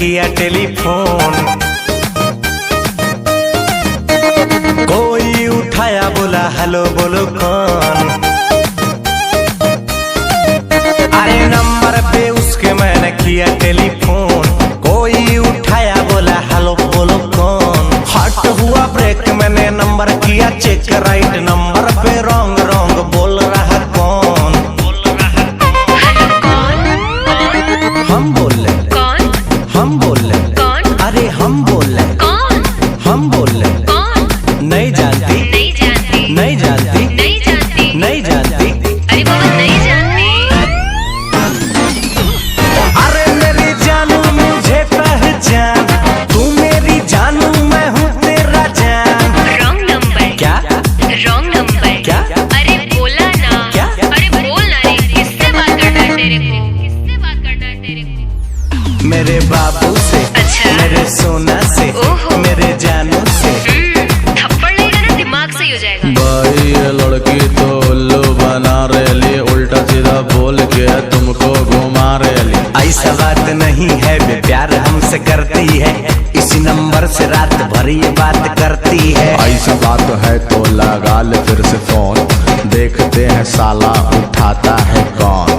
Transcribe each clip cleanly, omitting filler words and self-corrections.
किया टेलीफोन, कोई उठाया बोला हेलो बोलो कौन। अरे नंबर पे उसके मैंने किया टेलीफोन, कोई उठाया बोला हेलो बोलो कौन। हट हुआ ब्रेक मैंने नंबर किया चेक, राइट नंबर पे रॉन्ग रॉन्ग बोल रहा कौन। हम बोल रहे कौन, हम बोल रहे कौन, अरे हम बोल रहे कौन, हम बोल रहे कौन। नहीं जानती, नहीं जानती, नहीं जानती, नहीं जानती, नहीं जानती, अरे बाबा नहीं जानती। अरे मेरी जानू मुझे पहचान, तू मेरी जानू मैं हूँ तेरा जान। रॉन्ग नंबर क्या, रॉन्ग नंबर क्या, अरे बोला ना क्या, अरे बोल ना रे, किससे बात करना है तेरे को, किससे बात करना है तेरे को। मेरे बाबू से, अच्छा मेरे सोना से, मेरे जानू से। थप्पड़ लगेगा ना दिमाग सही हो जाएगा। भाई ये लड़की तो उल्लू बना रही, उल्टा सीधा बोल के तुमको घुमा रही। ऐसा बात नहीं है, वे प्यार हमसे करती है, इसी नंबर से रात भर ये बात करती है। ऐसा बात है तो लगा ले फिर से फोन, देखते हैं साला उठाता है कौन।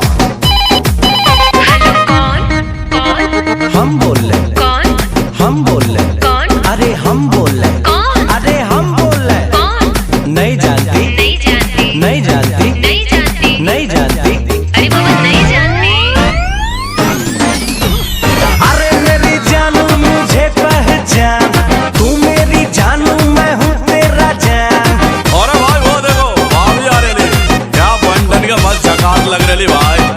हम बोल रहे कौन, हम बोल रहे कौन, अरे हम बोल रहे कौन, अरे हम बोल रहे कौन। नहीं जानती, नहीं जानती, नहीं जानती, नहीं जानती, नहीं जानती, अरे बाबा नहीं जानती। अरे मेरी जानू मुझे पहचान, तू मेरी जानू मैं हूँ तेरा जान। अरे भाई वो देखो भाभी आ रही, क्या बंधन का मस्त झकास लग रही भाई।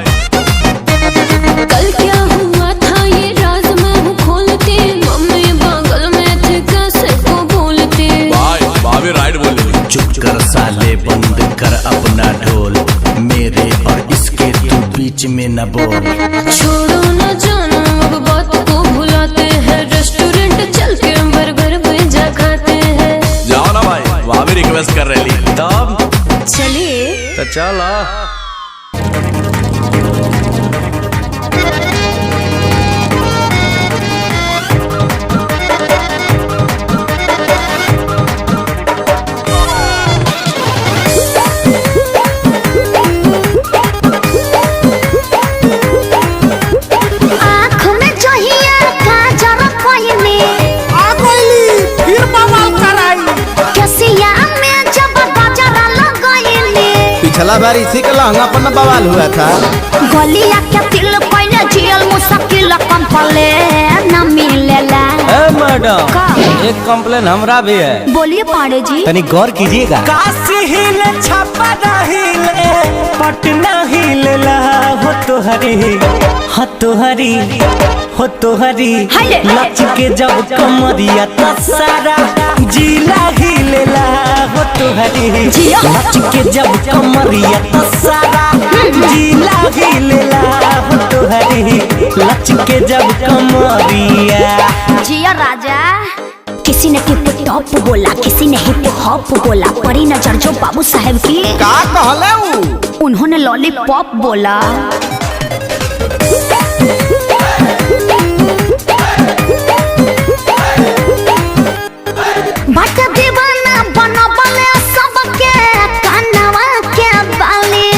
कल क्या हुआ था ये राज मैं हूँ खोलते, मम्मी बगल में थे कैसे को बोलते। भाई भाभी राइट बोल रही। चुप कर साले, बंद कर अपना ढोल, मेरे और इसके तू बीच में न बोल। छोड़ो न जानो अब बात को भुलाते हैं, रेस्टोरेंट चल के बर्गर पिज्जा खाते हैं। जाओ ना भाई, भाभी रिक्वेस्ट कर रही। तब चलिए तो चलो। पिछला बार इसी का लहंगा पर न बवाल हुआ था। गलिया के दिल पहले जियल मुश्किल कंपले न मिलेला। मैडम एक कंप्लेन हमरा भी है। बोलिए पांडे जी। तनी गौर कीजिएगा। काशी हिले छपरा हिले पटना हिलेला, हो तो हरी हो तो हरी हो तो हरी, लच के जब कमरिया तो सारा जिला हिलेला, हो तो हरी लच के जब कमरिया तो सारा जिला हिलेला, हो तो हरी लच के जब कमरिया। जिया राजा। किसी ने टिप टॉप बोला, किसी ने हिप हॉप बोला, परी नजर जो बाबू साहब की का कहले उन्होंने लॉलीपॉप बोला। बट दीवाना बनबले सबके कानवा के बाली।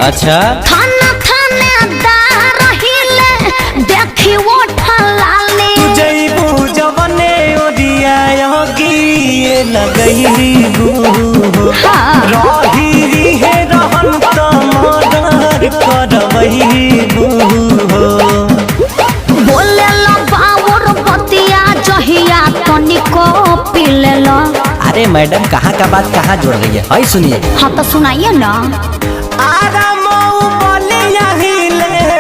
अच्छा थाना थानेदार हिले देखी वो ठलाली। जईबू जवने ओदिया योगी लगई गो, रही है रहन तो मर्डर करवई गो। बोले लो बावर बतिया जहिया तनिको पीले लो। अरे मैडम कहाँ का बात कहाँ जोड़ रही है, आई सुनिए। हाँ तो सुनाइए ना।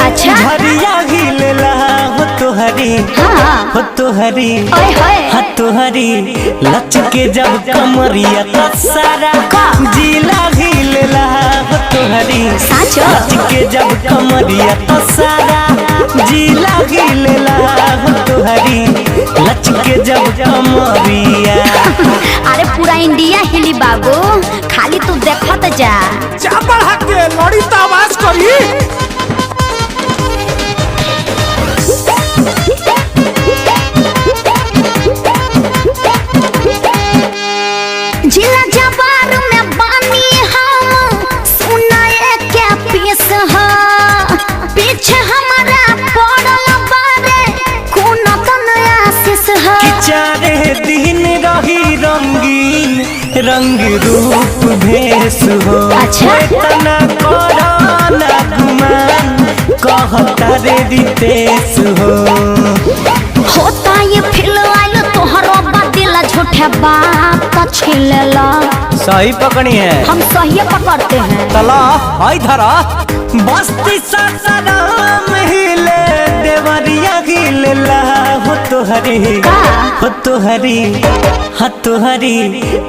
अच्छा झरिया हिलेला, हो तो हरी हो तो हरी हो तो हरी, लच के जब कमरिया तो सारा जिला हिलेला, हो तो हरी लच के जब कमरिया तो सारा जिला हिलेला, हो तो हरी लच के जब कमरिया। अरे पूरा इंडिया हिली बाबू, खाली तू देखत जा। चापड़ हक के लड़ी तो आवाज करी। दिन रही रंगीन रंग रूप भेष हो। अच्छा। तना कोरोना गुमान कहता रे रितेश हो। होता ये फिल आइल तोहरो बदिला झूठे बात का छिलेला। सही पकड़ी है, हम सही पकड़ते हैं। तला हाय धरा बस्ती सासाराम हिले देवरिया गिलेला हो तोहरी हो तोहरी हो तोहरी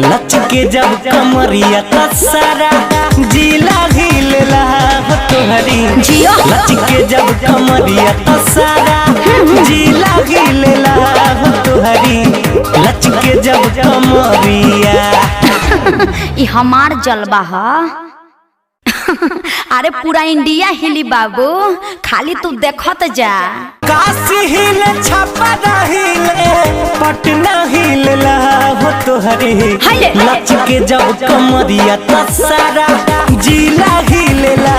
लच के जब कमरिया तसारा जिला गिलेला हो तोहरी जियो। लच के जब कमरिया तसारा जिला गिलेला हो तोहरी लच के जब कमरिया। ये हमार जलवा है। अरे पूरा इंडिया हिली बाबू, खाली तू देखत जा। काशी हिले छापा हिले पटना हिलेला हो तोहरी लच के जब कमरिया तसारा जिला हिलेला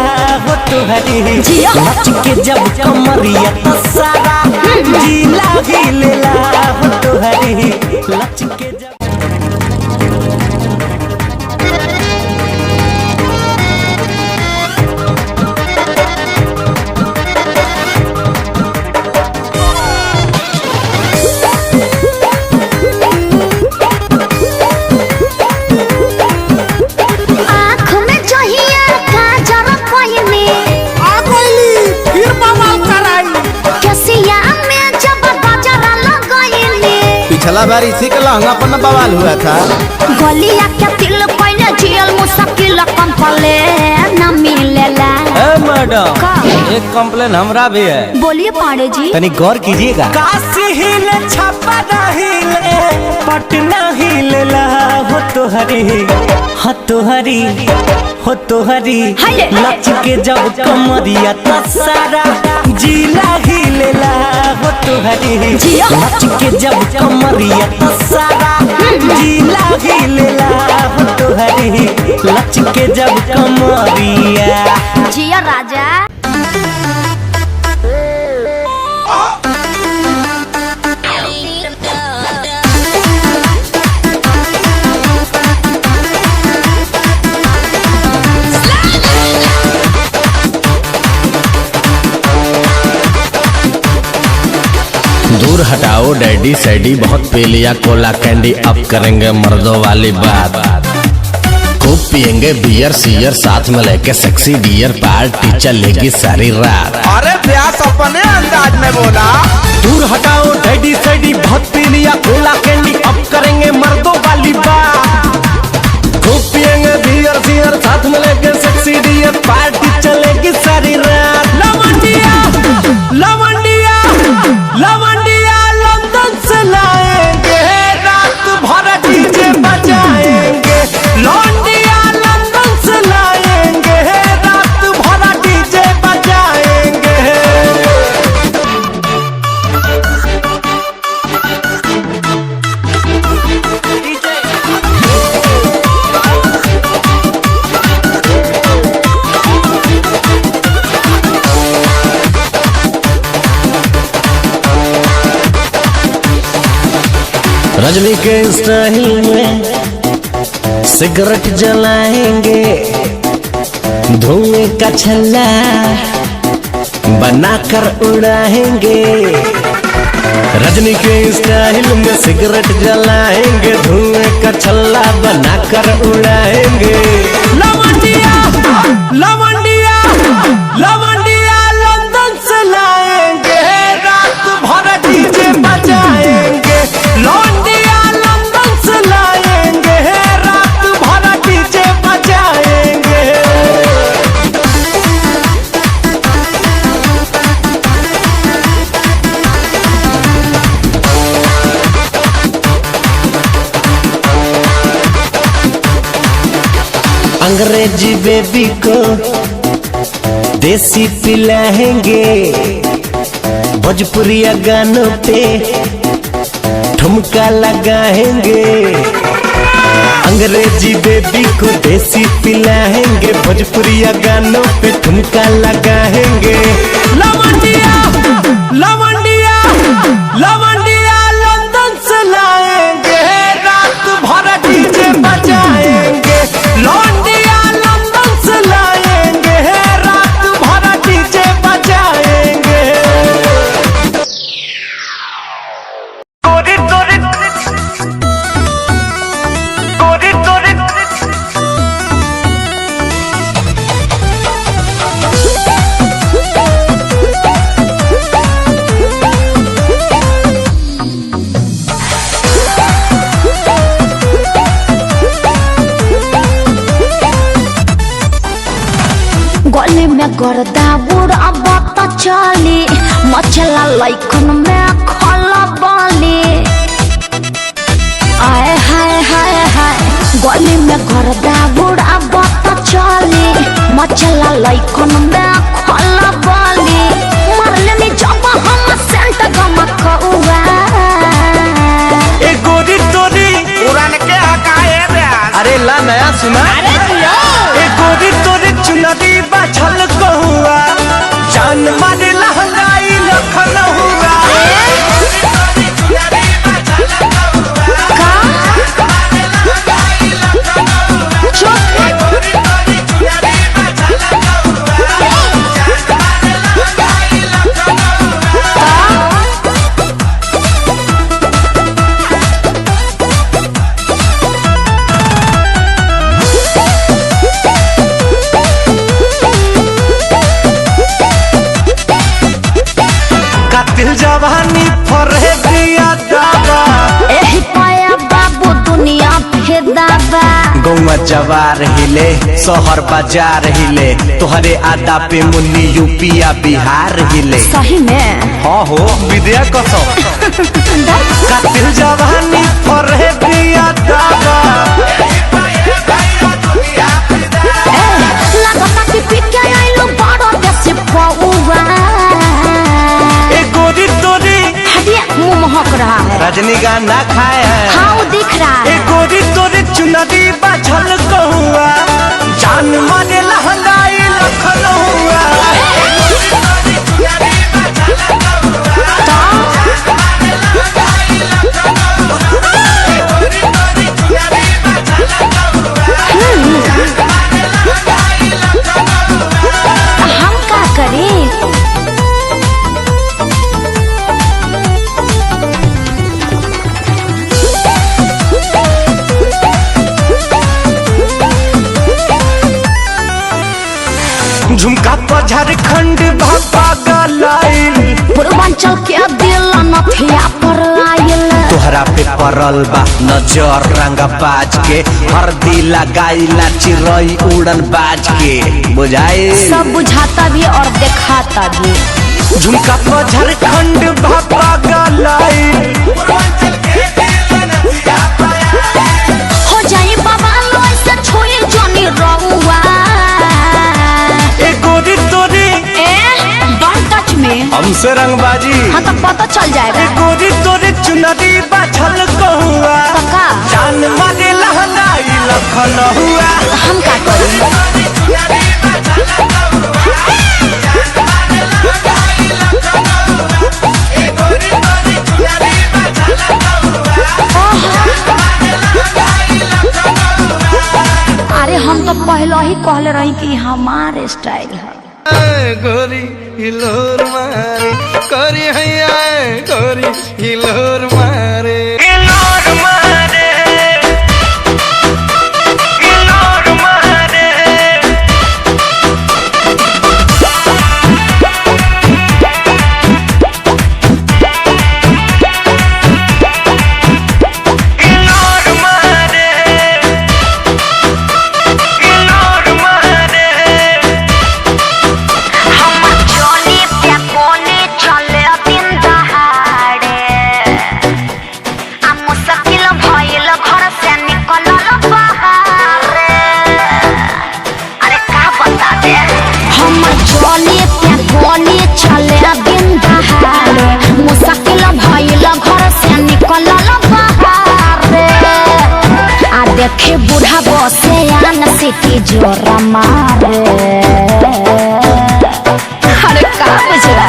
हो तोहरी लच के जब कमरिया तसारा जिला हिलेला हो तोहरी लच के जब। पिछला बार इसी के लहंगा पर न बवाल हुआ था। गलिया के तिल कोइने जियल मुश्किल कंपले न मिलेला। मैडम एक कंप्लेन हमरा भी है। बोलिए पांडे जी। तनी गौर कीजिएगा। काशी हिले छापा हिले पटना हिलेला हो तोहरी हो तोहरी हो तोहरी लच के जब कमरिया तसारा जिला हिलेला हो तोहरी लच के जब कमरिया तसारा जिला हिलेला हो तोहरी लच के जब कमरिया। जिया राजा। दूर हटाओ डैडी सैडी बहुत पी लिया कोला कैंडी, अब करेंगे मर्दों वाली बात। खूब पियेंगे बियर सियर साथ में लेके सेक्सी डियर, पार्टी चलेगी सारी रात। अरे व्यास अपने अंदाज में बोला। दूर हटाओ डैडी सैडी बहुत पी लिया कोला कैंडी, अब करेंगे मर्दों वाली बात। खूब पियेंगे बियर सियर साथ में लेके सेक्सी डियर, पार्टी चलेगी सारी रात। लवंडिया लवंडिया लवंडिया लंदन से लाएंगे, रात भर डीजे बजाएंगे। लवंडिया लंदन से लाएंगे, रात भर डीजे बजाएंगे। रजनी के स्टाइल में सिगरेट जलाएंगे, धुएं का छल्ला बनाकर उड़ाएंगे। रजनी के स्टाइल में सिगरेट जलाएंगे, धुएं का छल्ला बनाकर उड़ाएंगे। लवंडिया लवंडिया लवंडिया लंदन से लाएंगे, रात भर डीजे बजाएंगे। लवंडिया लंदन से लाएंगे, रात भर डीजे बजाएंगे। अंग्रेजी बेबी को देसी पिलाएंगे, भोजपुरिया गानों पे ठुमका लगाएंगे। अंग्रेजी बेबी को देसी पिलाएंगे, भोजपुरिया गानों पे ठुमका लगाएंगे। लवंडिया लवंडिया लवंडिया लंदन से लाएंगे, में गर्दा उड़ब त चली मचला लइकन में खला बाली आए हाय हाय हाय गली में गर्दा उड़ब त चली मचला लइकन में खला बाली मरले में जब हम सेंट गमकौआ ए गोरी तोरी पुरान के हकाए रे। अरे ला नया सुना। ए गोरी तोरी चुनरी बाछल कहुआ जान मारे लहंगाई लखन हुआ दिल जवानी फरे दिया दादा एही पाया बाबू दुनिया फेदाबा गौवा जवार हिले शहर बाजार हिले तोहरे आदा पे मुन्नी यूपिया बिहार हिले सही में हाँ हो विद्या कसम दिल जवानी फरे दिया दादा लगता कि पिके आइलो बड़ो देसी पौवा मुंह महक रहा है रजनीगंधा ना खाए हैं हाँ वो दिख रहा है गोरी तोरे चुनरी बाछल कहुआ जान मारे लहंगाई लखन हुआ हम क्या करें झुमका पर झारखंड भापा गलाइल पूर्वांचल के दिल नथिया पर आयल तोहरा पे पड़ल बा नजर रंगा बाज के हरदी लगाइला चिरई उड़न बाज के बुझाई सब बुझाता भी और दिखाता भी झुमका पर झारखंड भापा गलाइल हो जाई बाबा लो ऐसे छोड़ी जोनी रहुआ हमसे रंगबाजी हाँ तो पता चल जाएगा गोरी तोरे चुनरी बाछल कहुआ पक्का जान मारे लहंगाई लखन हुआ हम क्या करें अरे हम तो पहले ही कहले रही कि हमारे स्टाइल है गोरी हिलोर मारे गोरी हैया गोरी हिलोर मारे देखे बूढ़ा बसे आन सिटी जोरा मारे अरे का बुझला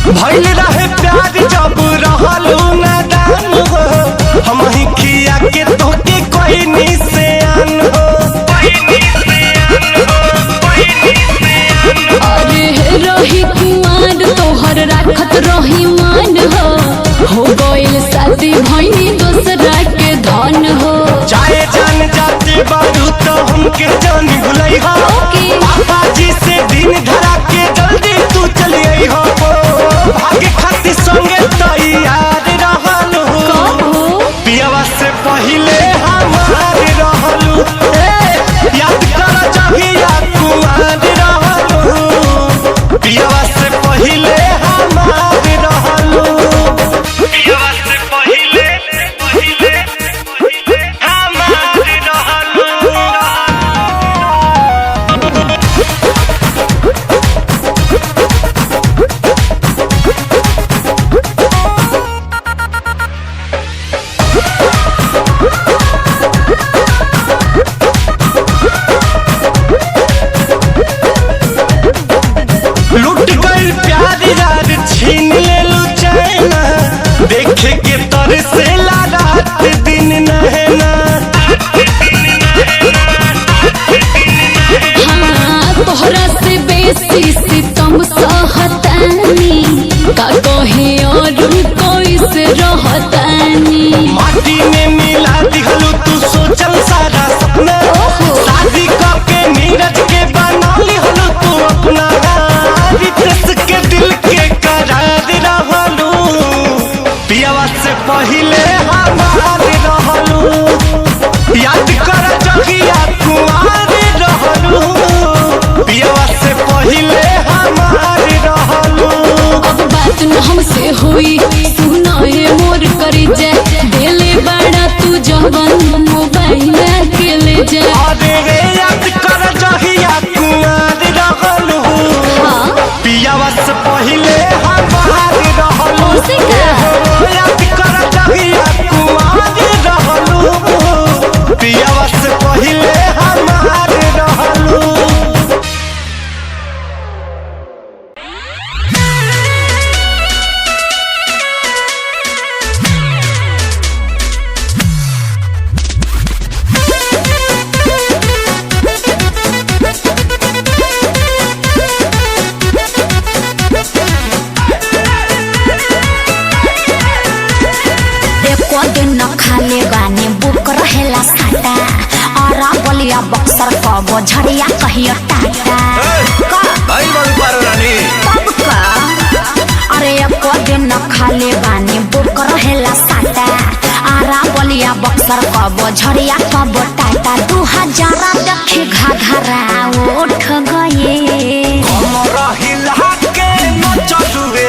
भइल रहे प्यार जब रहलू नादान हो, हम ही खिया के तोके कोई निशान हो। अरे रही कुमार तोहर राखत रही मान हो गइल शादी भइनी दोसरा के धन हो। चाहे जान जाते बारू तो हमके जान भुलई हो। पापा जी से दिन धरा के जल्दी तू चली आई हो। भागे खातिर संगे तैयार रहलू, पियावा से पहिले हमार रहलू। याद कर जहिया कुमार रहलू, पियावा से पहिले हमार रहलू। पियावा से पहिले हमार रहलू। लूट गई प्यार यार छीन ले लू चैना, देखे के तर से रात दिन नहना। हाँ तोहरा से बेसी सितम सहतानी, का कहे और कोई से रहतानी। माटी में मिला दिखलू तू सोचल सारा सपना, शादी करके नीरज के बना लिहलू तू अपना। रितेश के दिल के करार रहलू, पियावा से पहिले हमार रहलू। याद कर जहिया कुमार रहलू, पियावा से पहिले हमार रहलू। अब बात न हमसे हुई सुना है मोर करी जा, देले बड़ा तू जवन मोबाइल के ले जा। अरे रे याद कर जहिया कुमार रहलू, पियावा से पहिले हमार रहलू। याद कर जहिया कुमार रहलू, पियावा से पहिले हमार रहलू। एको दिन न खाले बानी बुक रहेला साटा, और बलिया बक्सर कबो झड़िया कहियो टाटा। कब का अरे एको दिन न खाले बानी बुक रहेला साटा, आरा बलिया बक्सर कबो झड़िया कबो टाटा। 2000 देखी घाघरा उठ गए। हमरा हिला के न चलुए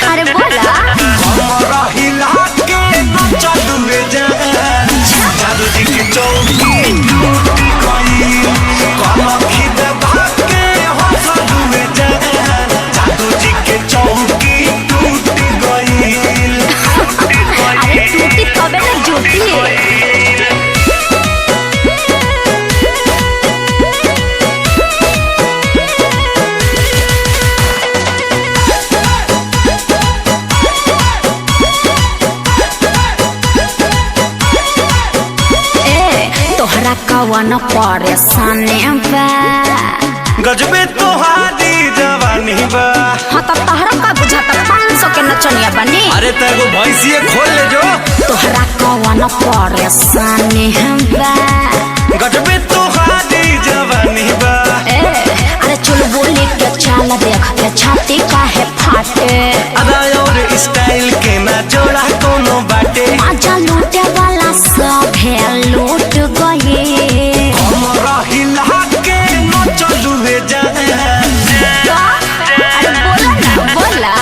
अरे बोला हमरा हिला के न चलुए जादू जी की चौकी टूट गई, कलखी दबा के हंसलुए जादू जी के चौकी टूट गई। अरे टूटी तबे न जुटी। तोहरा कवन परेशानी बा? गजबे तोहारी जवानी बा। हाँ तो तोहरा का बुझाता 500 के नचनिया बनी। अरे तेरे भैंसिए खोल ले जो। तोहरा कवन परेशानी बा? गजबे तोहारी जवानी बा। अरे चल बोली के चाल देख के छाती काहे फाटे। अदा और स्टाइल के ना जोड़ा कोनो बाटे। मजा लूटे वाला सब है लूट गए। हमरा हिला के न चलुए अरे बोला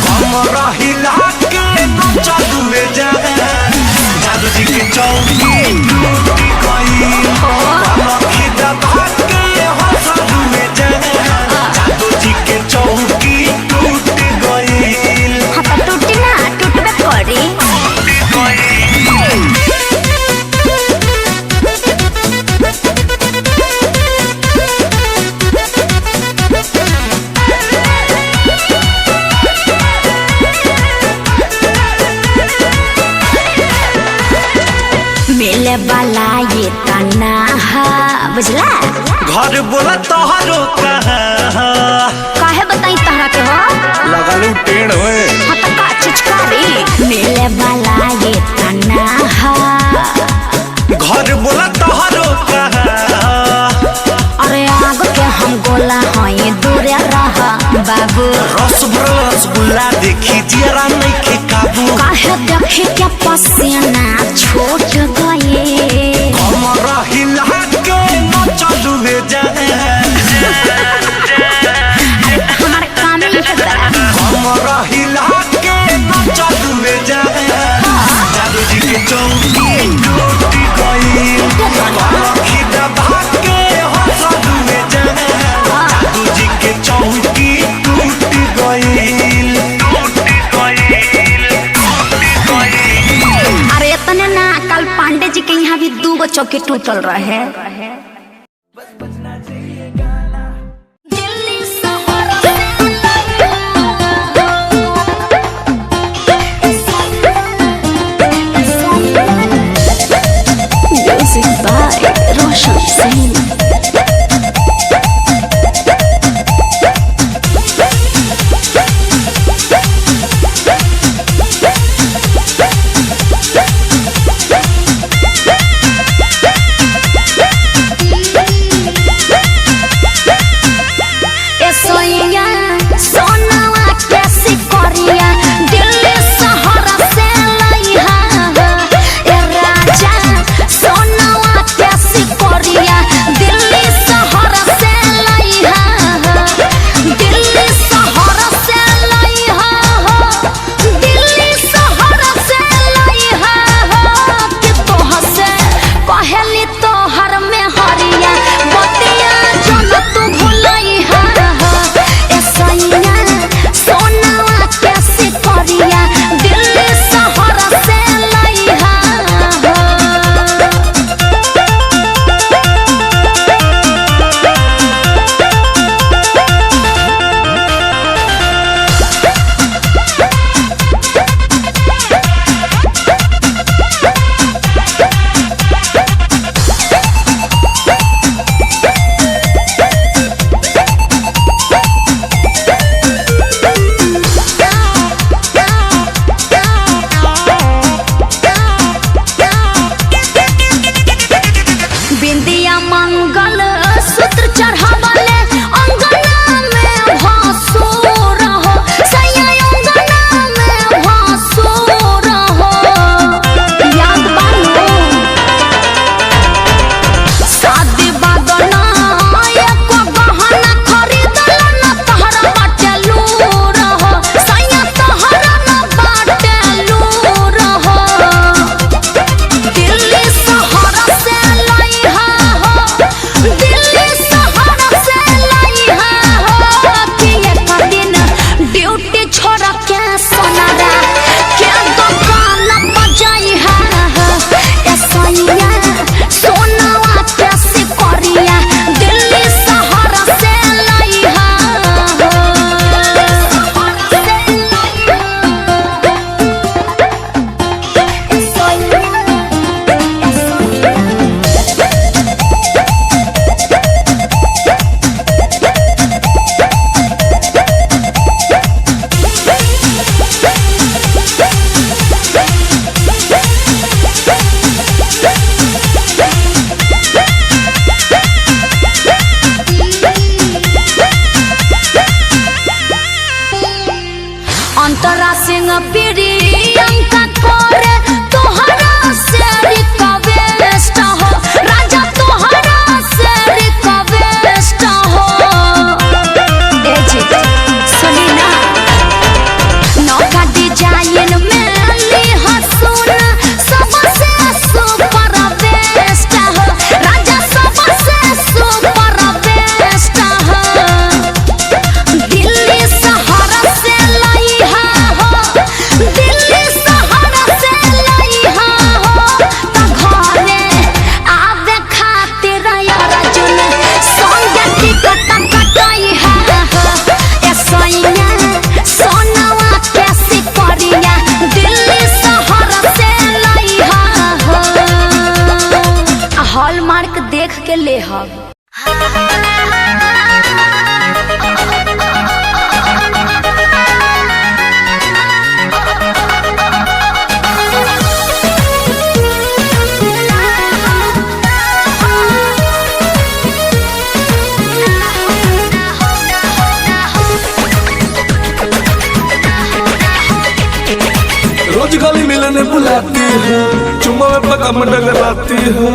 हमरा हिला के न चलुए जादू जी के चौकी टूट मिले वाला ये तना है बुझला। घर बोला तोहरो कहाँ काहे बताई तहरा के हो लगलू टेढ़ होए हाँ तो का चीज करी मिले वाला ये तना है। घर बोला तोहरो कहाँ अरे आग के हम गोला हैं दूर रह बाबू। रस भरल रसगुल्ला देखी जरा नहीं के काबू काहे देखे क्या पसीना छूट गए हमर हिला के न चलू हे जाए हमारे काम ही है बड़ा। हमर हिला के न चलू हे जाए जादू जी के चौकी टूटी गई लखी दबा के हंसलू हे जाए जादू जी के चौकी टूटी गई। अरे इतने ना कल पांडे जी के यहाँ भी 2 चौकी टूटल रहे। Music by Roshan Singh। Delhi शहर हॉलमार्क देख के ले हम। रोज गली मिलने बुलाती है, चुम्मा में पकम डगराती है।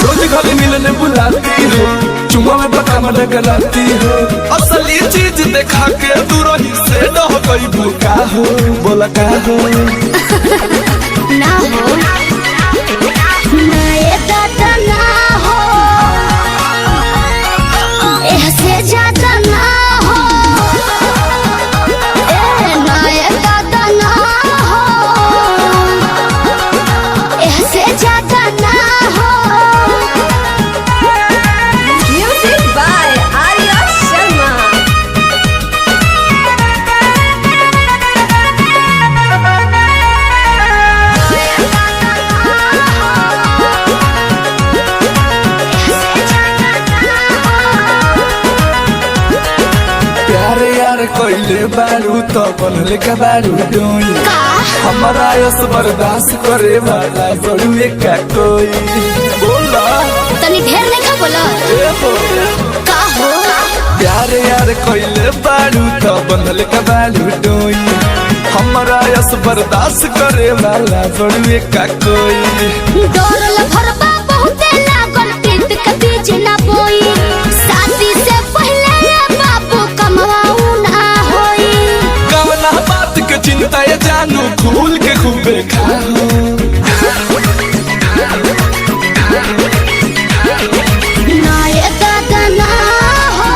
रोज गली मिलने बुलाती है, चुम्मा में पकम डगराती है। असली चीज देखा के तू रही से न हो कोई भूखा हो, बोला का हो ना हो ना ये दादा ना हो, ऐसे ज्यादा ना हो, ना ये दादा ना हो, ऐसे ज्यादा ना हो। Music by Arya Sharma. प्यारे यार कोइले बारू तो बनले का बारू डोई, हमारा यस बर्दाश्त करे वाला बड़ू का कोई। बोला तनी ढेर नहीं खा बोला का हो। प्यारे यार कोइले बारू तो बनले का बारू डोई, हमारा यस बर्दाश्त करे वाला बड़ू का कोई। डोरल भरबा बहुते लागल पीत के बीच ना बोई, शादी से पहले बाबू कमवाऊ ना होई। कवना बात के चिंता ये जानू खूल के खूबे खाओ। ना ये दादा ना हो,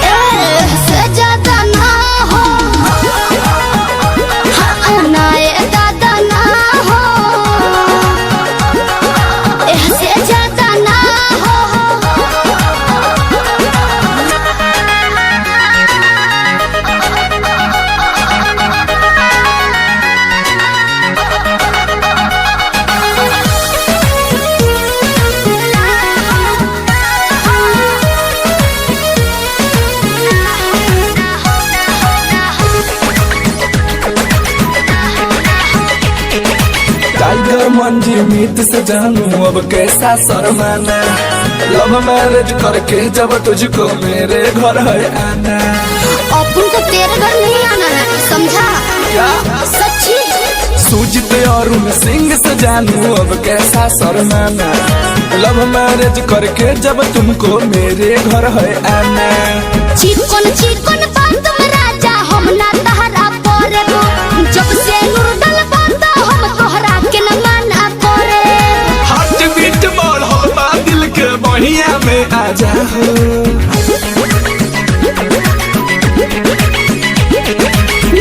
ऐसे ज्यादा ना हो, हाँ, ना ये दादा ना हो, ऐसे ज्यादा ना हो। टाइगर मंजी मीत से जानू अब कैसा शर्माना, लव मैरिज करके जब तुझको मेरे घर है आना। अपन को तेरे घर नहीं आना है, समझा क्या सच्ची। सूजित और सिंह से जानू अब कैसा शर्माना, लव मैरिज करके जब तुमको मेरे घर है आना। चिकन चिकन बात में राजा हम ना तहरा परे, जब से नूरदल बात हम तोहरा के न माना करे। हार्ट बीट बढ़ा दिल के बहिया में आ जाओ।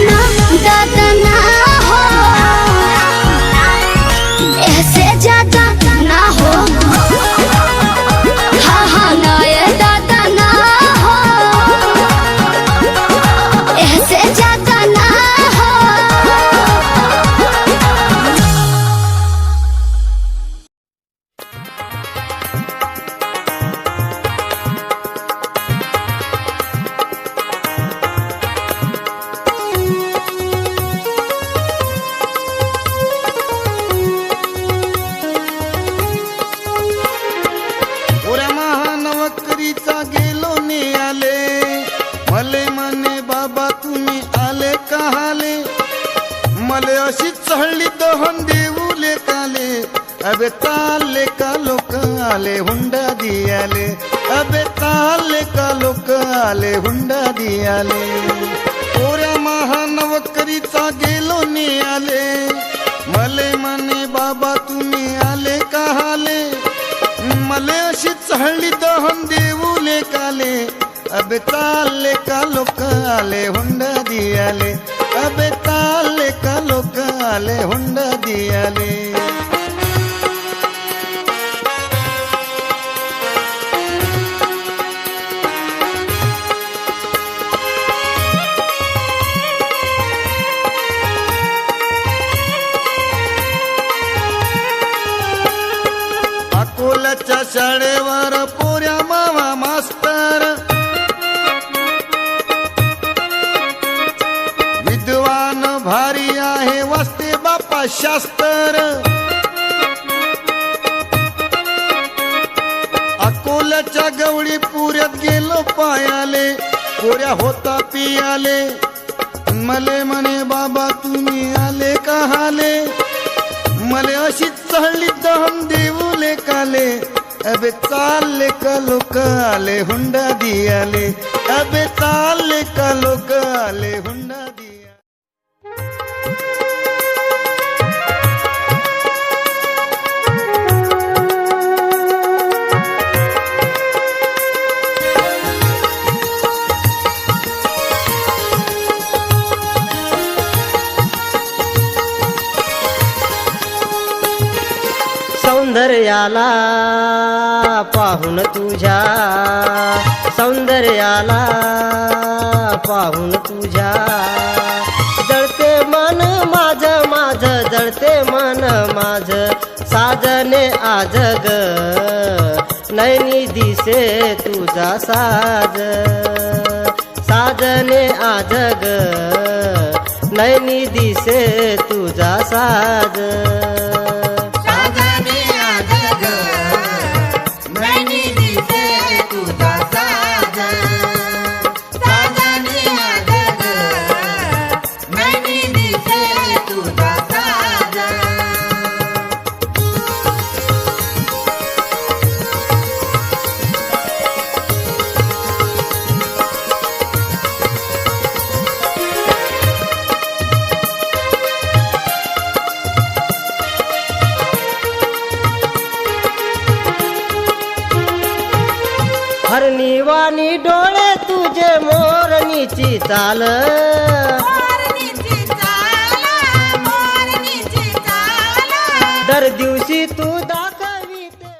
ना दादा ना हो, ऐसे ज्यादा ना हो, हाँ हाँ ना ये दादा ना हो, ऐसे ज्यादा ना हो। ओऱ्या महानवकरीचा गेलो ने आले, मले मने बाबा तुम्ही आले कहाले, मले अशी चहळली दहन देऊले काले। अबे ताले का लोक आले हुंडा दियाले, अबे ताले का लोक आले हुंडा दियाले। ओऱ्या महानवकरीचा गेलो ने आले, मले मने बाबा तुम्ही आले कहाले, मले अशी चहळली दहन देऊले काले। अबे ताले का लोक आले हुंडा दियाले, अबे ताले का लोक आले हुंडा दियाले। स्वतःच्या शाळेवर पोऱ्या मावा मास्तर विद्वान भारी आहे वाचते बापा शास्त्र अकोल्याच्या गवळी पुऱ्यात गेलो पायाले पोऱ्या होता पियाले मले म्हणे बाबा तुम्ही आले का हाले मले अशी चढली दहन देऊले काले अबे चालले का लोक आले हुंडा दियाले अबे चालले का लोक आले हुंडा दिया सौंदर्याला पाहून तुझ्या सौंदर्याला पाहून तुझ्या जळते मन माझं माझं जळते मन माझं साजने आज ग नैनी दिसे तुझा साज साजने आज ग नैनी दिसे तुझा साज हरणीवाणी डोळे तुझे मोरणीची चाल दर दिवशी तू दाखविते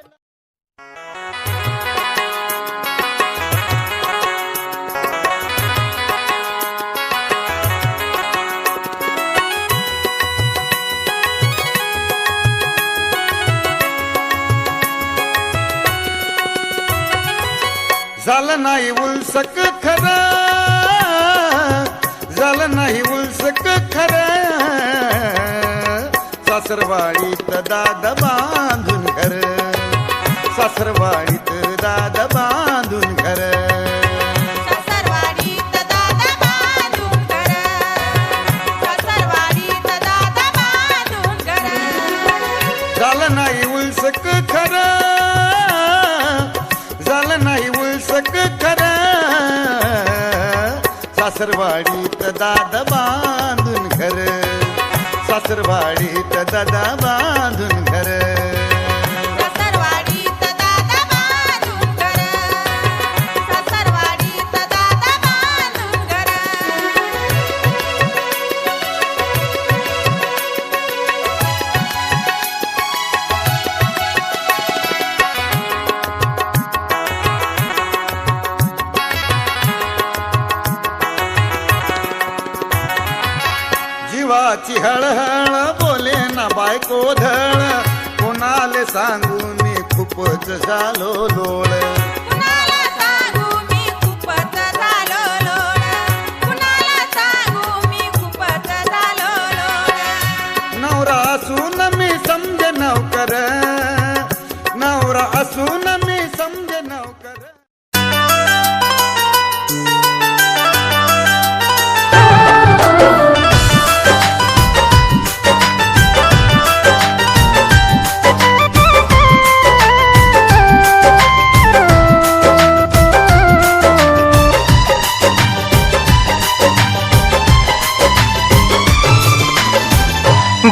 झालं नाही उलसक खरं झालं नाही उलसक खरं सासरवाडीत दाद बांधून घर सासरवाडीत दाद बांधून घर झालं नाही उलसक खरं झालं नाही उलसक खरं सासरवाडीत दादा बांधून घर सासरवाडीत दादा बांधून घर जीवाची हळहळ बोले ना बायको धळ कोणाले सांगू मी खूपच झालो लोळ नवरा असून मी समजे नवकर नवरा असून मी समजे नवकर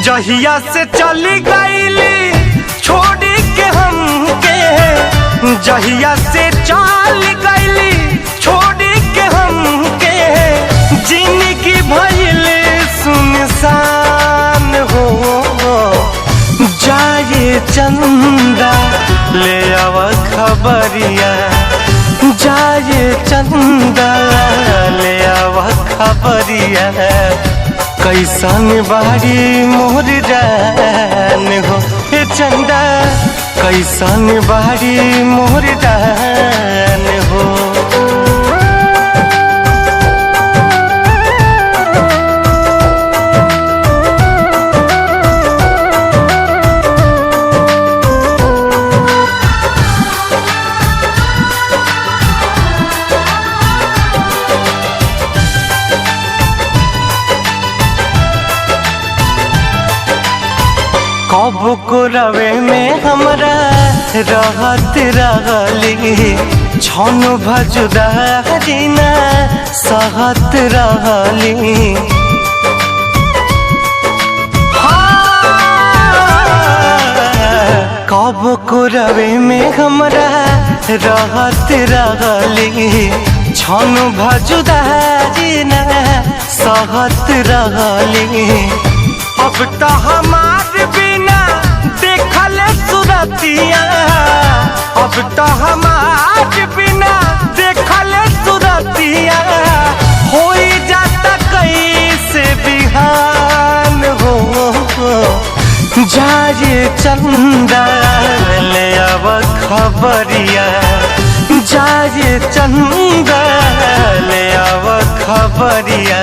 जहिया से चली गईली छोड़ के हमके जहिया से चल गईली छोड़ के हमके जिंदगी भइल सुनसान हो जाए चंदा ले आव खबरिया जाए चंदा ले आव खबरिया कैसन बारी मोर जान हो चंदा कैसन बारी मोर जान हो। कब को रवे में हमरा रहत रहली छन भजुदारी ना सहत रहली। कब को रवे में हमरा रहत रहली छन भजुदारी ना सहत रहली। अब तो हमार बिना देखल सुरतिया, अब तो हमार बिना देखल सुरतिया हो जाता कैसे बिहान हो। जाए चंदा ले अब खबरिया, जाए चंदा ले अब खबरिया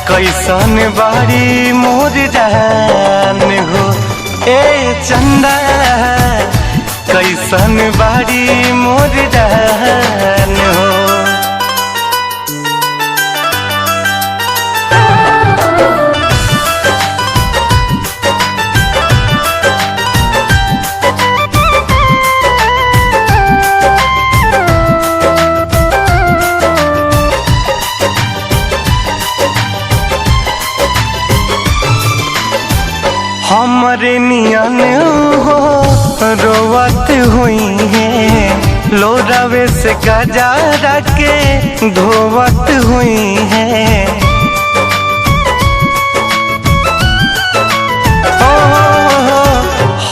कैसन बारी मोर जान हो। ए चंदा कैसन बारी मोर जान हो। हमरे नियन हो रोवत हुई है, लोरावे से गजारा के धोवत हुई है।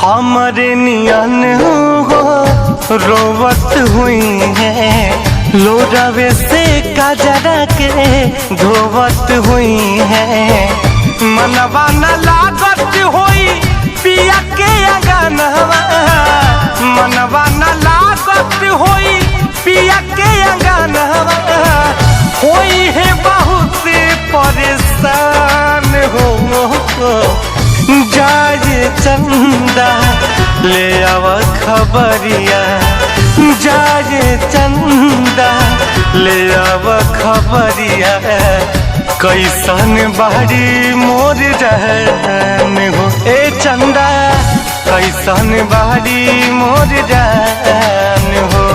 हमरे नियन हो रोवत हुई है, लोरावे से गजारा के धोवत हुई है। मनवा न लागत होई पिया के अंगनवा, मनवा न लागत होई पिया के अंगनवा होई है बहुत परेशान हो। जाए चंदा ले आव खबरिया, जाए चंदा ले आव खबरिया कैसन बारी मोर जान हो। ए चंदा कैसन बारी मोर जान हो।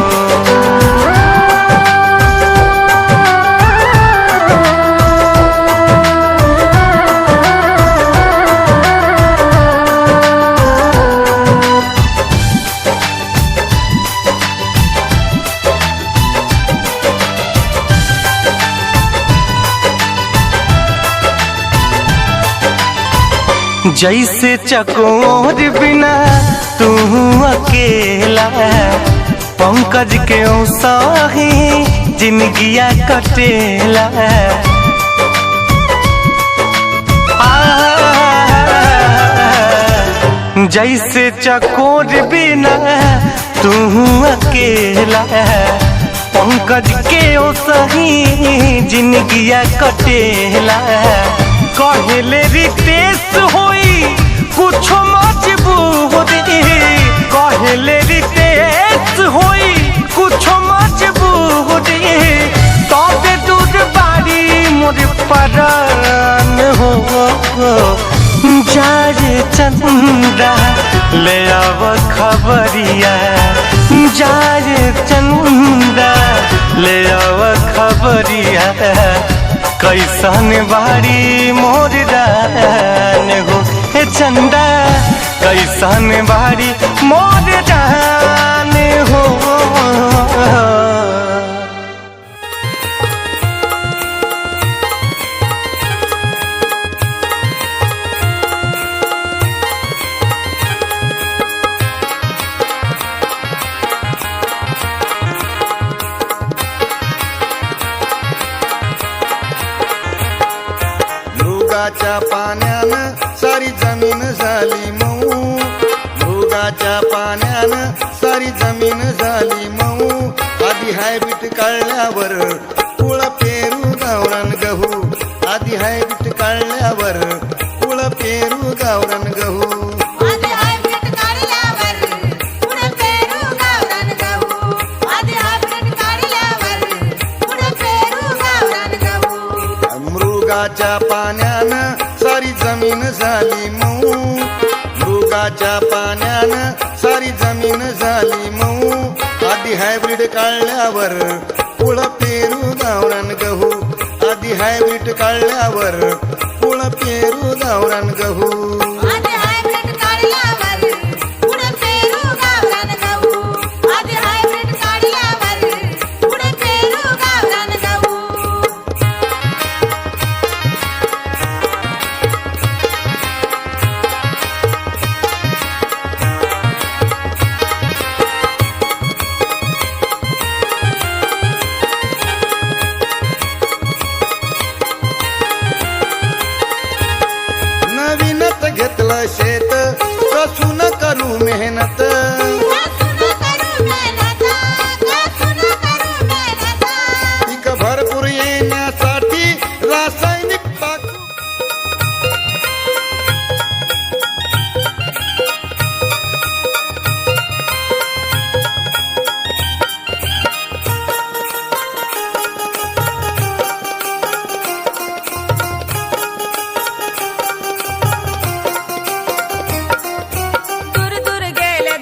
जैसे चकोर बिना तू अकेला, पंकज के साही जिंदगिया कटेला। जैसे चकोर बिना तू अकेला, पंकज के साही जिंदगिया कटेला। कहले रितेश होई कुछ मजबूरी, कहले रितेश होई कुछ मजबूरी, तबे दूर बारी मोर परान हो। जाए चंदा ले आव खबरिया, जाए चंदा ले आव खबरिया कैसन बारी मोर जान हो। हे चंदा कैसन बारी मोर जान हो। भोगाच्या पाण्यानं सारी जमीन झाली मऊ, भोगाच्या पाण्यानं सारी जमीन झाली मऊ आधी हायब्रीड काढल्यावर कुळ पेरू गावरान गहू आधी हायब्रीड काढल्यावर कुळ पेरू गावरान गहू आधी हायब्रीड काढल्यावर पुढे पेरू गावरान गहू आधी हायब्रीड काढल्यावर पुढे पेरू गावरान गहू मृगाच्या पाण्यानं सारी जमीन झाली मऊ मृगाच्या पाण्यानं सारी जमीन झाली मऊ आधी हायब्रीड काढल्यावर कुळ पेरू गावरान गहू आधी हायब्रीड काढल्यावर कुळ पेरू गावरान गहू आधी हायब्रीड काढल्यावर पुढे पेरू गावरान गहू आधी हायब्रीड काढल्यावर पुढे पेरू गावरान गहू नवीनच घेतलं शेत कसून करू मेहनत पीक भरपूर येण्यासाठी रासायनिक टाकू दूर दूर गेले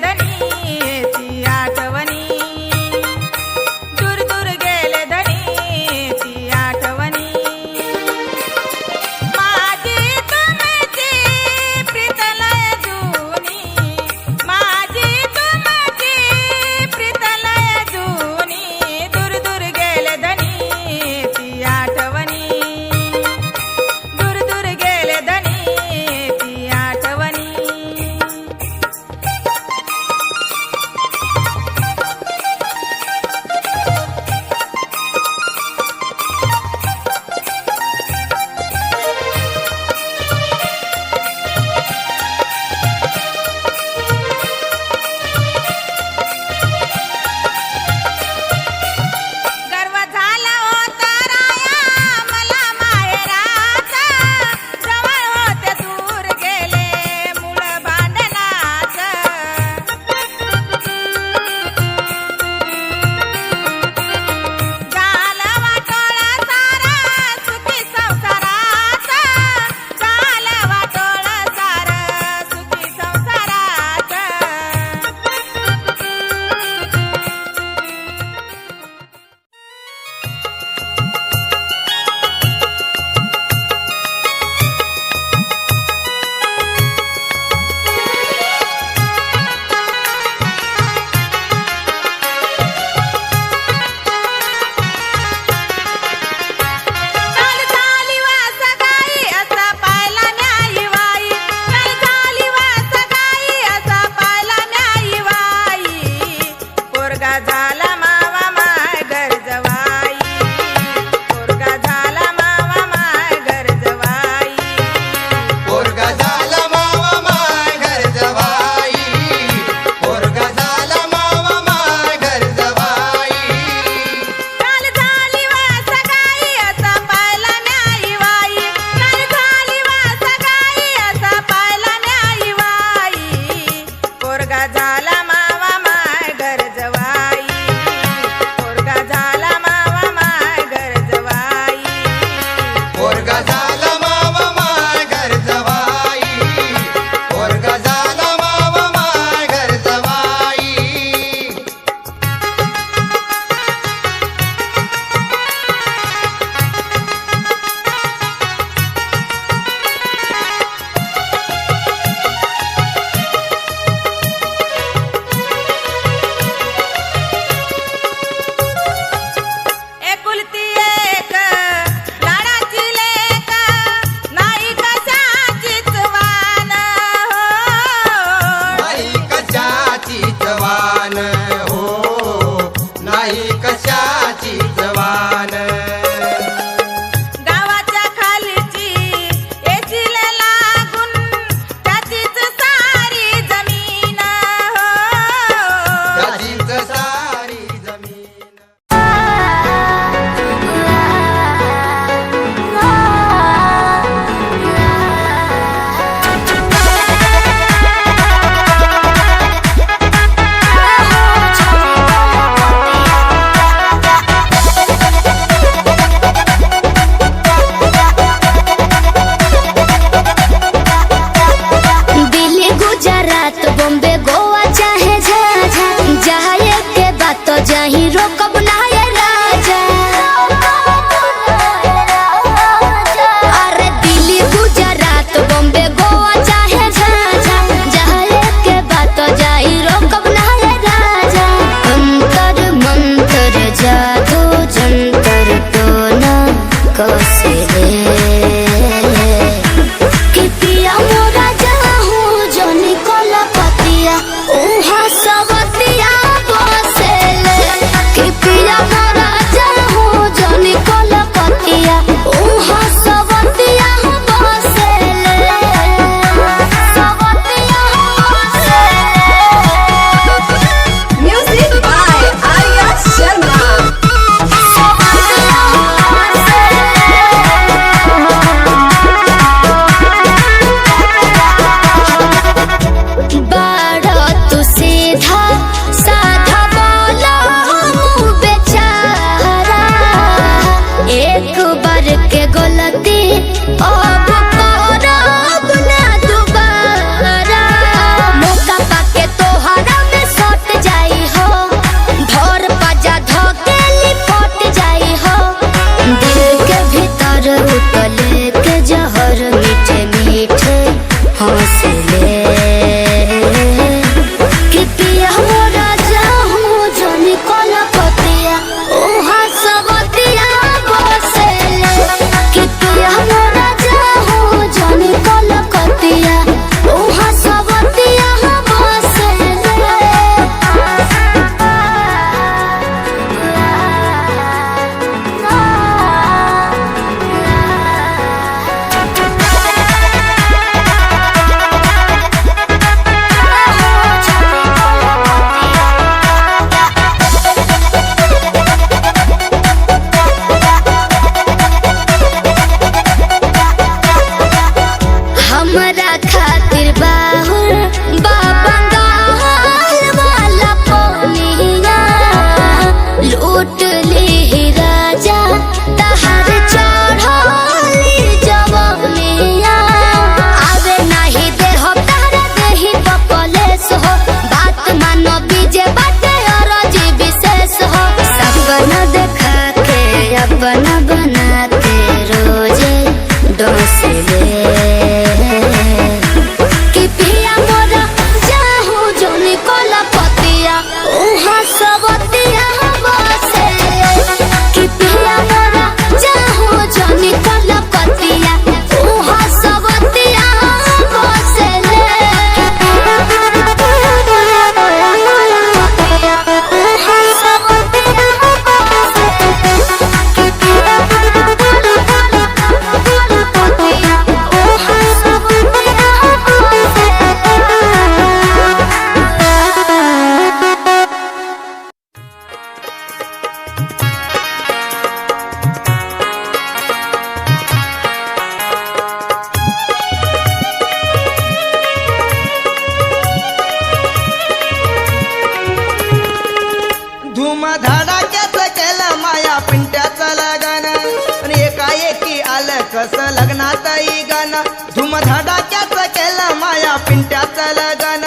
पिंट्याचं लगन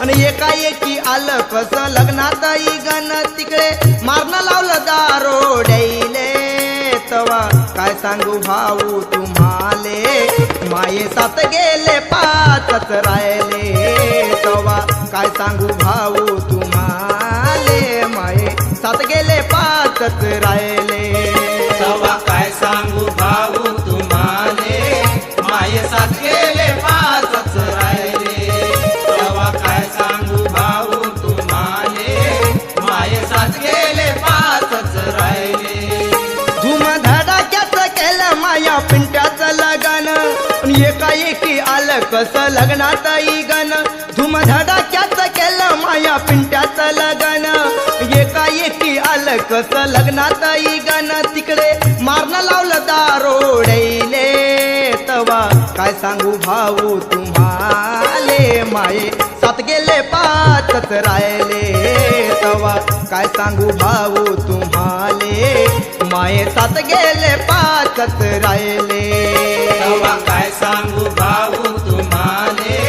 आणि एकाएकी आलं कसं लग्नात गण तिकडे मारणं लावलं दारोड्याईले तवा काय सांगू भाऊ तुम्हाले माये साथ गेले पाचच राहिले तवा काय सांगू भाऊ तुम्हाले माये साथ गेले पाचच राहिले तवा काय सांगू भाऊ तुम्हाले माये साथ गेले पाचच राहिले तवा काय सांगू भाऊ तुम्हाले माये साथ गेले पाचच राहिले धुमधडाक्याचं केलं माया पिंट्याचं लगन आणि एकाएकी आलं कसं लग्नात गण धुमधडाक्याचं केलं माया पिंट्याचं लगन एकाएकी आलं कसं लग्नात गण तिकडे मारणं लावलं दारोड्याईले तवा काय सांगू भाऊ तुम्हाले माये साथ गेले पाचच राहिले तवा काय सांगू भाऊ तुम्हाले माये साथ गेले पाचच राहिले तवा काय सांगू भाऊ तुम्हाले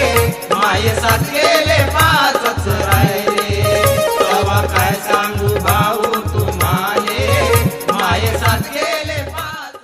माये साथ गेले पाचच राहिले तवा काय सांगू भाऊ तुम्हाले माये साथ गेले पाच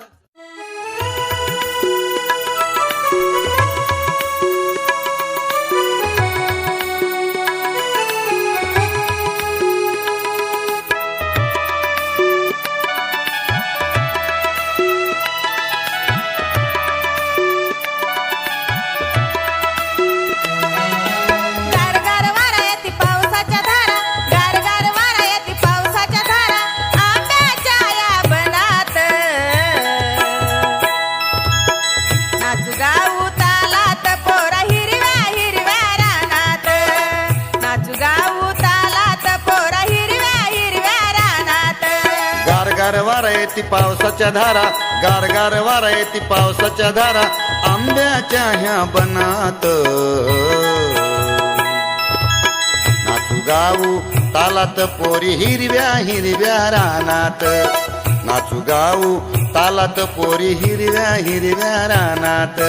गारगार वारा येती पावसाच्या धारा गारगार वारा येती पावसाच्या धारा आंब्याच्या या बनात नाच गाऊ तालात पोरा हिरव्या हिरव्या रानात नाच गाऊ तालात पोरा हिरव्या हिरव्या रानात गारगार वारा येती पावसाच्या धारा गारगार वारा येती पावसाच्या धारा आंब्याच्या ह्या बनात नाचू गाऊ तालात पोरी हिरव्या हिरव्या रानात नाचू गाऊ तालात पोरी हिरव्या हिरव्या रानात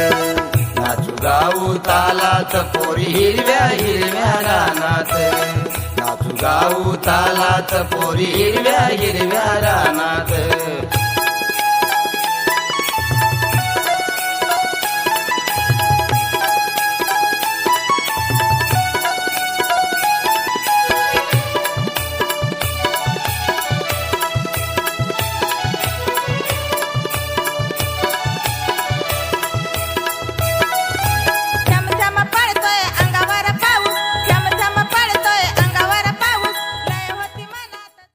नाचू गाऊ तालात पोरी हिरव्या हिरव्या रानात नाचू गाऊ तालात पोरी हिरव्या हिरव्या रानात झमझम पडतोय अंगावर पाऊस झमझम पडतोय अंगावर पाऊस लय होती मनात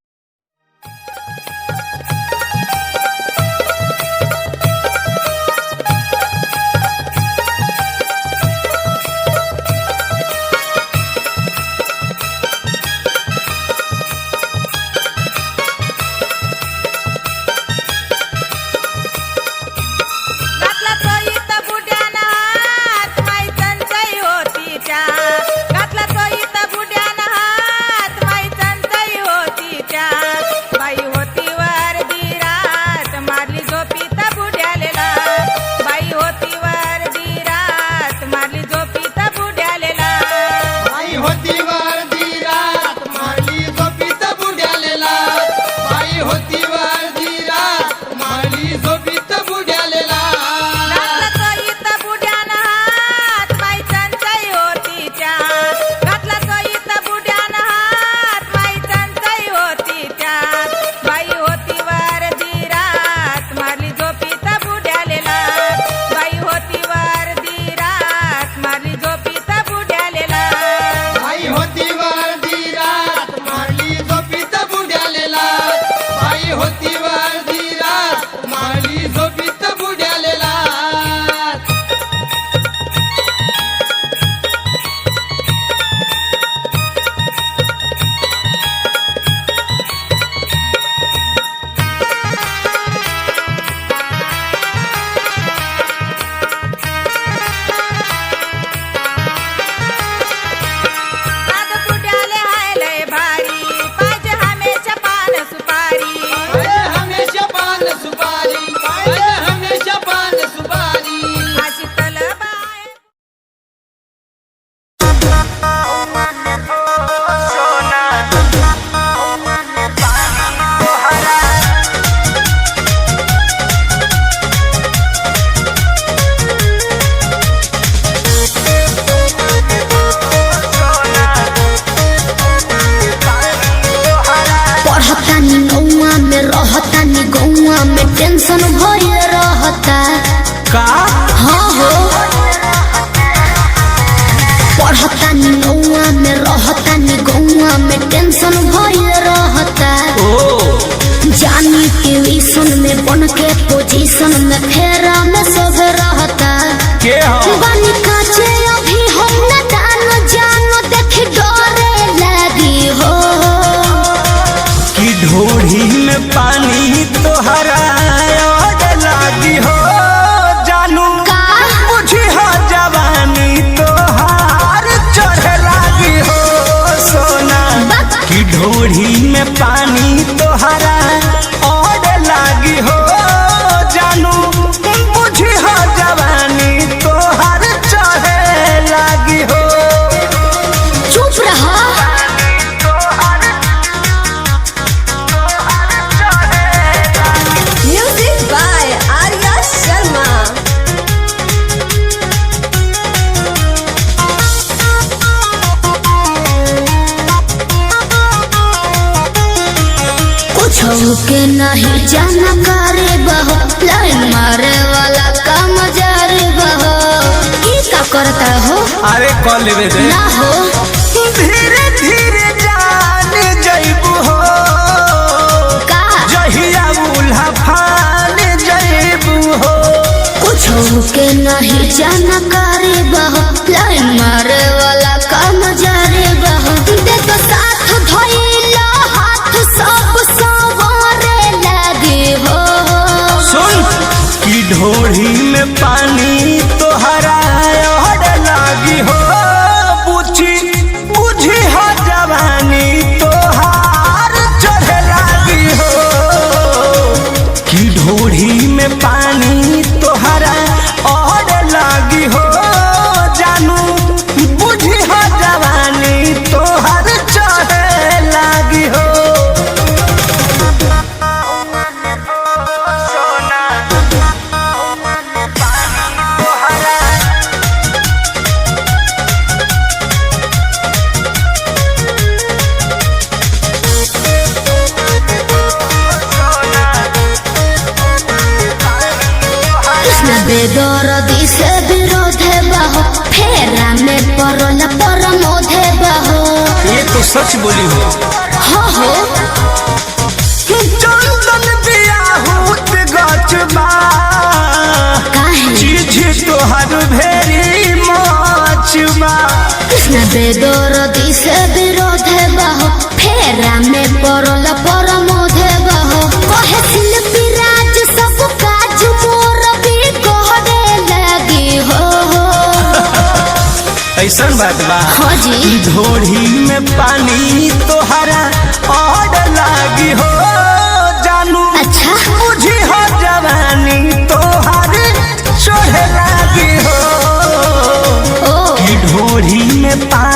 पढ़तानी नौआ में रहतानी गौआ में टेंशन भइल रहता का हाँ हो पढ़तानी नौआ में रहतानी गौआ में टेंशन भइल रहता जानी ट्यूशन में बन के पोजीशन में फेरा में सब रहता के हो बानी काचे अभी हम न दानो जानो देख डरे लगी हो कि ढोढ़ी में पानी तोहरा और लागी हो जानू का मुझे हो जवानी तोहार चढ़े लागी हो सोना कि ढोढ़ी में पानी तोहरा और लागी हो जानू मुझे हो जवानी तोहार चढ़े लागी हो चुप रहा म्यूजिक बाय आर्या शर्मा। कुछ के नहीं जाना करे बहो लाइन मारे वाला काम जारे बहो की का करता हो अरे कॉल लेवे दे ना हो धीरे धीरे जान जइबू हो का जहिया उल्हा फान जइबू हो कुछ के नहीं जाना करे बहो लाइन मारे वाला काम जारे बहो देखो साथ धइला हाथ सब सवारे लगे हो सुन कि ढोढ़ी में पानी तोहरा और लागी हो बुझी बुझी हो जवानी तोहार चढ़े लागी हो कि ढोढ़ी में पानी तोहरा और लागी हो जानू बुझी हो जवानी तोहार चढ़े लागी हो कृष्ण बेदरदी से विरोध बहो फेरा में परल परमोध बहो ये तो सच बोली हो हाँ हो चंदन बियाहूत गचबा काहे चीज तोहर भेरी मचबा कृष्ण बेदरदी से विरोध बहो फेरा में परल परमोध बहो कहे शिल्पी राज सब काज मोर भी कहरे लगी हो ऐसा बात बा हाँ जी ढोढ़ी में पानी तोहरा और लागी हो जानू अच्छा मुझे हो जवानी तोहर चढ़े लागी हो ओ कि ढोढ़ी में पानी